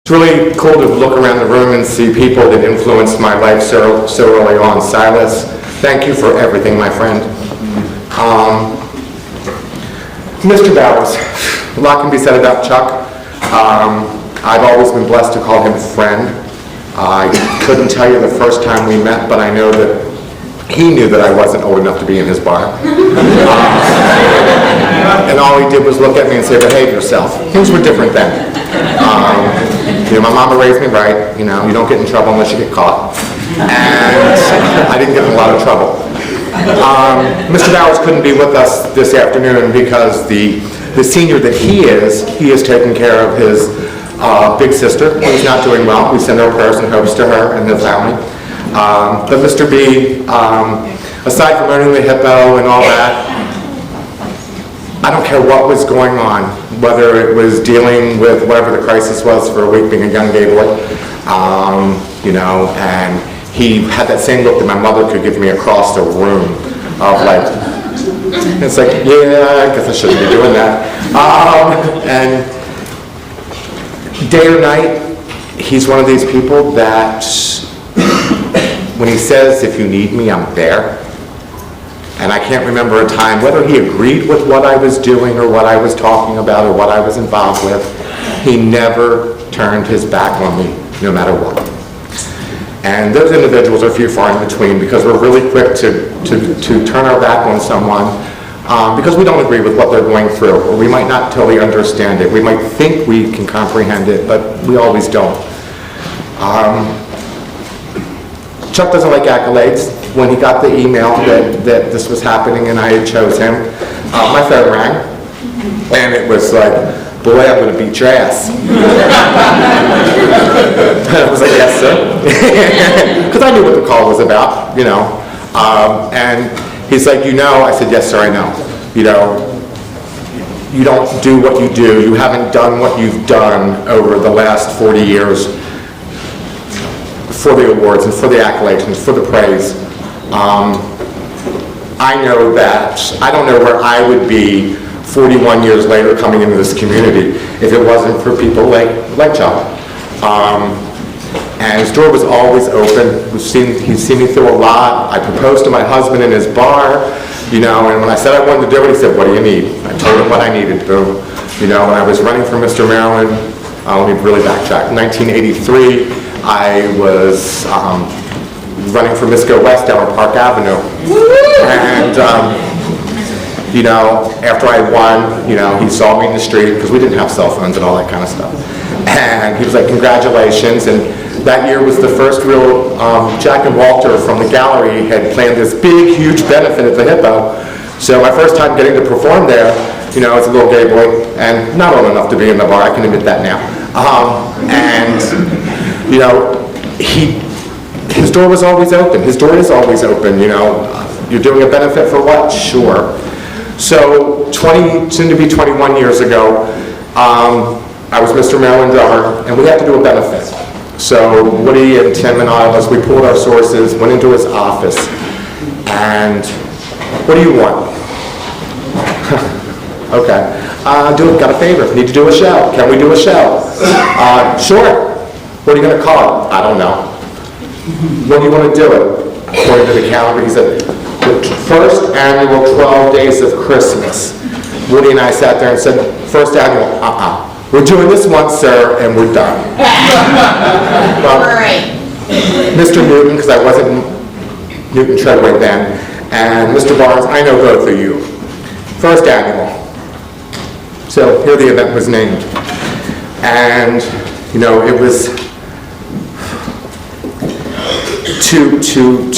It's really cool to look around the room and see people that influenced my life so early on. Silas, thank you for everything, my friend. Mr. Bowers, a lot can be said about Chuck. I've always been blessed to call him friend. I couldn't tell you the first time we met, but I know that he knew that I wasn't old enough to be in his bar. And all he did was look at me and say, behave yourself. Things were different then. My mama raised me right. You don't get in trouble unless you get caught. And I didn't get in a lot of trouble. Mr. Bowers couldn't be with us this afternoon because the senior that he is taking care of his big sister who's not doing well. We send our prayers and hopes to her and the family. But Mr. B, aside from owning the Hippo and all that, I don't care what was going on, whether it was dealing with whatever the crisis was for a week being a young gay boy, and he had that same look that my mother could give me across the room of like, it's like, yeah, I guess I shouldn't be doing that. And day or night, he's one of these people that when he says, if you need me, I'm there. And I can't remember a time, whether he agreed with what I was doing or what I was talking about or what I was involved with, he never turned his back on me, no matter what. And those individuals are few far in between because we're really quick to turn our back on someone because we don't agree with what they're going through, or we might not totally understand it. We might think we can comprehend it, but we always don't. Chuck doesn't like accolades. When he got the email that this was happening and I had chose him, my phone rang, and it was like, boy, I'm going to beat your ass. I was like, yes, sir. Because I knew what the call was about, And he's like, I said, yes, sir, I know. You don't do what you do. You haven't done what you've done over the last 40 years for the awards and for the accolades and for the praise. I know that I don't know where I would be 41 years later coming into this community if it wasn't for people like Chuck. And his door was always open. He's seen me through a lot. I proposed to my husband in his bar, and when I said I wanted to do it, he said, what do you need? I told him what I needed, boom. When I was running for Mr. Maryland, let me really backtrack. 1983, I was running for Misco West down on Park Avenue. And, after I won, he saw me in the street, because we didn't have cell phones and all that kind of stuff. And he was like, congratulations. And that year was the first real, Jack and Walter from the gallery had planned this big, huge benefit at the Hippo. So my first time getting to perform there, as a little gay boy, and not old enough to be in the bar, I can admit that now. His door was always open. His door is always open, You're doing a benefit for what? Sure. So soon to be 21 years ago, I was Mr. Maryland drummer, and we had to do a benefit. So Woody and Tim and all of us, we pulled our sources, went into his office, and what do you want? Okay. Got a favor. Need to do a show. Can we do a show? Sure. What are you going to call it? I don't know. When do you want to do it? According to the calendar, he said, the first annual 12 Days of Christmas. Woody and I sat there and said, first annual, we're doing this once, sir, and we're done. Well, all right. Mr. Newton, because I wasn't Newtown-Treadway then, and Mr. Barnes, I know both of you. First annual. So here the event was named. And, it was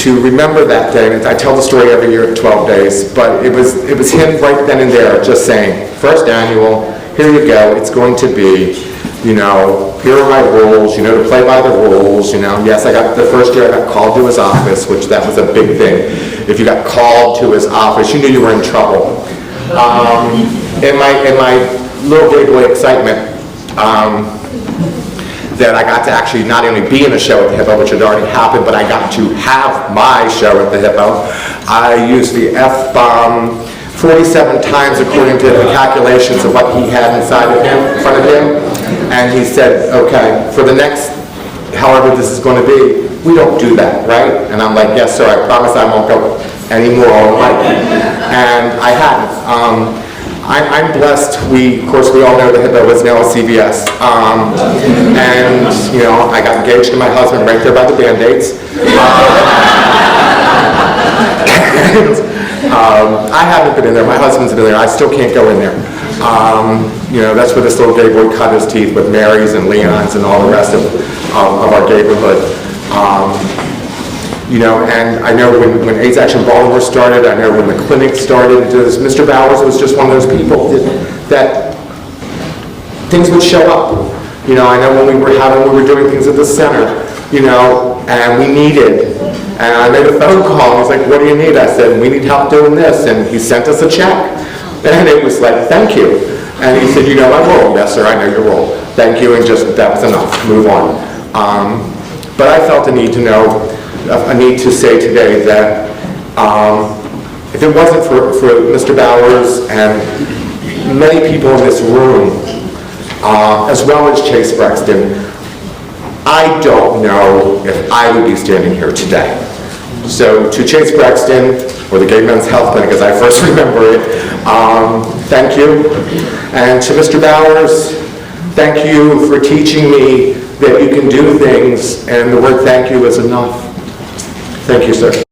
to remember that day. And I tell the story every year at 12 days, but it was him right then and there just saying, first annual, here you go, it's going to be, here are my rules, to play by the rules, Yes, the first year I got called to his office, which that was a big thing. If you got called to his office, you knew you were in trouble. In my little gay boy excitement, that I got to actually not only be in a show at the Hippo, which had already happened, but I got to have my show at the Hippo. I used the F-bomb 47 times according to the calculations of what he had inside of him, in front of him. And he said, okay, for the next, however this is going to be, we don't do that, right? And I'm like, yes, sir, I promise I won't go anymore all night. And I hadn't. I'm blessed. Of course, we all know that Hippo is now a CVS. And, you know, I got engaged to my husband right there by the Band-Aids. I haven't been in there. My husband's been in there. I still can't go in there. You know, that's where this little gay boy cut his teeth with Marys and Leons and all the rest of our neighborhood. You know, and I know when AIDS Action Baltimore started, I know when the clinic started, Mr. Bowers was just one of those people that things would show up. You know, I know when we were doing things at the center, you know, and we needed, and I made a phone call, and he's like, what do you need? I said, we need help doing this, and he sent us a check. And it was like, thank you. And he said, you know my role. Yes, sir, I know your role. Thank you, and just, that was enough, move on. But I felt a need to say today that if it wasn't for Mr. Bowers and many people in this room, as well as Chase Brexton, I don't know if I would be standing here today. So to Chase Brexton, or the Gay Men's Health Clinic as I first remember it, thank you. And to Mr. Bowers, thank you for teaching me that you can do things, and the word thank you is enough. Thank you, sir.